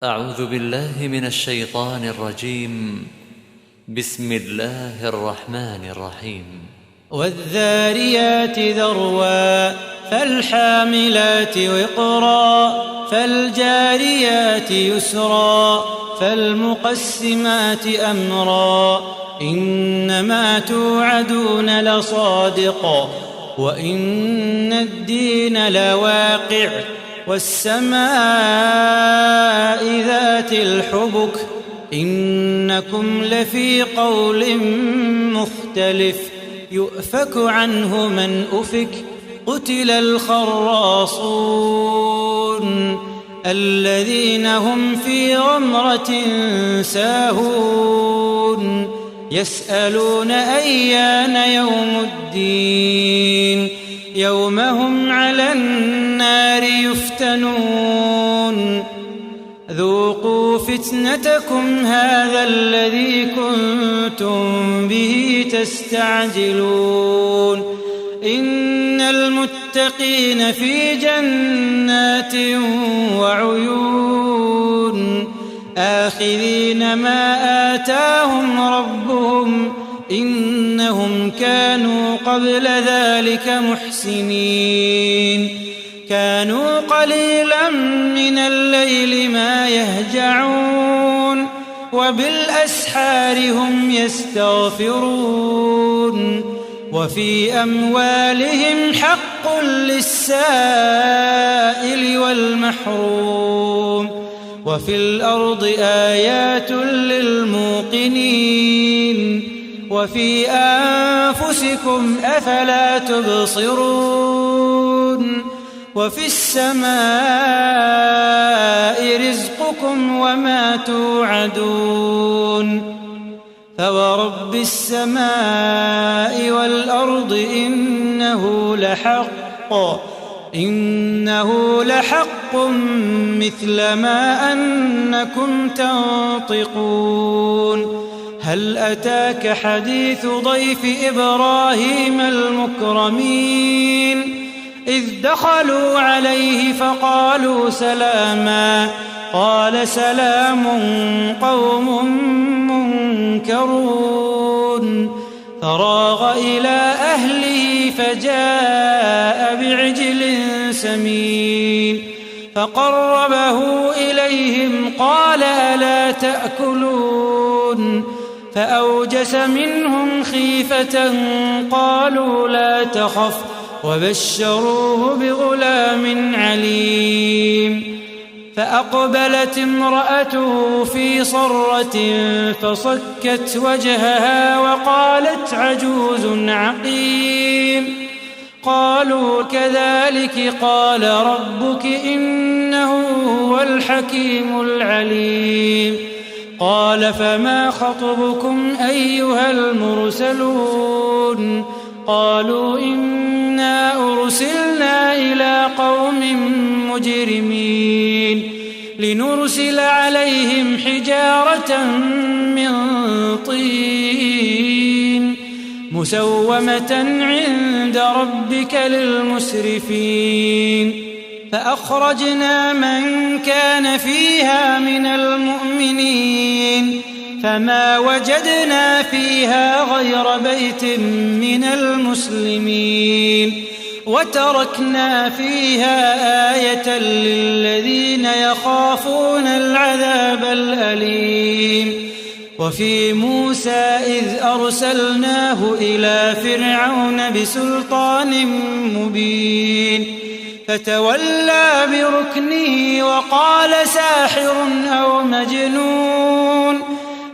أعوذ بالله من الشيطان الرجيم. بسم الله الرحمن الرحيم. والذاريات ذروا فالحاملات وقرا فالجاريات يسرا فالمقسمات أمرا إنما توعدون لصادق وإن الدين لواقع والسماء ذات الحبك إنكم لفي قول مختلف يؤفك عنه من أفك قتل الخراصون الذين هم في غمرة ساهون يسألون أيان يوم الدين يوم هم على النار يفتنون ذوقوا فتنتكم هذا الذي كنتم به تستعجلون إن المتقين في جنات وعيون آخذين ما آتاهم ربهم إنهم كانوا قبل ذلك محسنين كانوا قليلا من الليل ما يهجعون وبالأسحار هم يستغفرون وفي أموالهم حق للسائل والمحروم وفي الأرض آيات للموقنين وفي أنفسكم أفلا تبصرون وفي السماء رزقكم وما توعدون فورب السماء والأرض إنه لحق مثل ما أنكم تنطقون هل أتاك حديث ضيف إبراهيم المكرمين إذ دخلوا عليه فقالوا سلاما قال سلام قوم منكرون فراغ إلى أهله فجاء بعجل سمين فقربه إليهم قال ألا تأكلون فأوجس منهم خيفة قالوا لا تخف وبشروه بغلام عليم فأقبلت امرأته في صرة فصكت وجهها وقالت عجوز عقيم قالوا كذلك قال ربك إنه هو الحكيم العليم قال فما خطبكم أيها المرسلون قالوا إنا أرسلنا إلى قوم مجرمين لنرسل عليهم حجارة من طين مسومة عند ربك للمسرفين فأخرجنا من كان فيها من المؤمنين فما وجدنا فيها غير بيت من المسلمين وتركنا فيها آية للذين يخافون العذاب الأليم وفي موسى إذ أرسلناه إلى فرعون بسلطان مبين فتولى بركنه وقال ساحر أو مجنون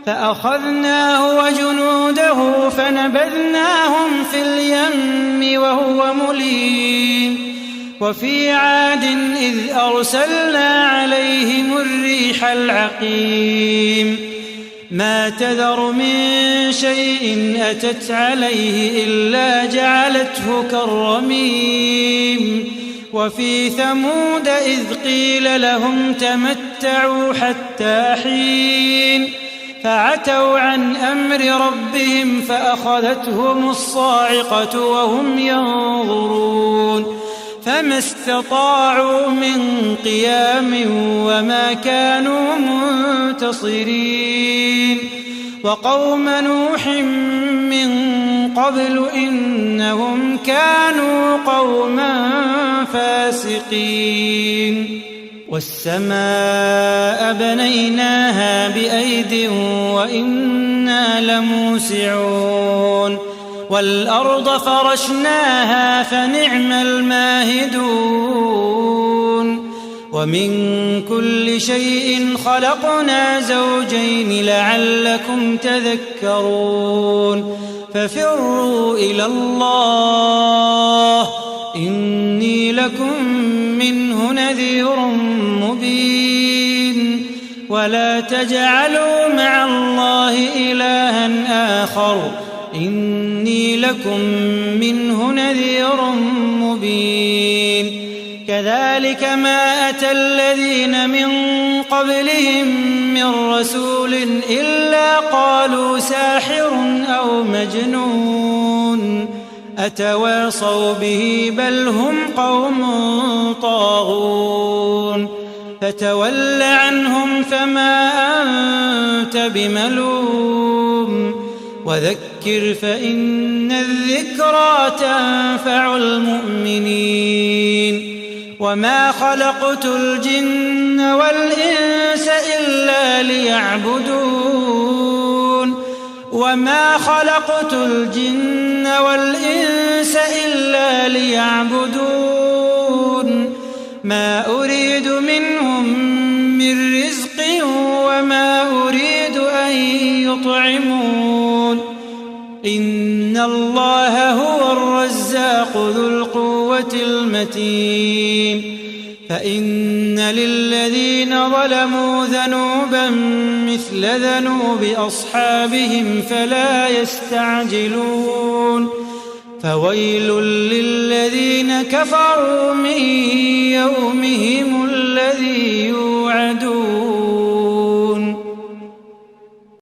فأخذناه وجنوده فنبذناهم في اليم وهو مليم وفي عاد إذ أرسلنا عليهم الريح العقيم ما تذر من شيء أتت عليه إلا جعلته كالرميم وفي ثمود إذ قيل لهم تمتعوا حتى حين فعتوا عن أمر ربهم فأخذتهم الصاعقة وهم ينظرون فما استطاعوا من قيام وما كانوا منتصرين وقوم نوح من قبل إنهم كانوا قوما فاسقين والسماء بنيناها بأيد وإنا لموسعون والأرض فرشناها فنعم الماهدون ومن كل شيء خلقنا زوجين لعلكم تذكرون ففروا إلى الله إني لكم منه نذير مبين ولا تجعلوا مع الله إلها آخر إني لكم منه نذير مبين كذلك ما أتى الذين من قبلهم من رسول إلا قالوا ساحر أو مجنون أتواصوا به بل هم قوم طاغون فتول عنهم فما أنت بملوم وذكر فإن الذكرى تنفع المؤمنين وما خلقت الجن والإنس إلا ليعبدون وما خلقت الجن والإنس إلا ليعبدون ما أريد منهم من رزق وما أريد أن يطعمون إن الله هو الرزاق ذو القوة المتين فإن للذين ظلموا ذنوبا مثل ذنوب أصحابهم فلا يستعجلون فويل للذين كفروا من يومهم الذي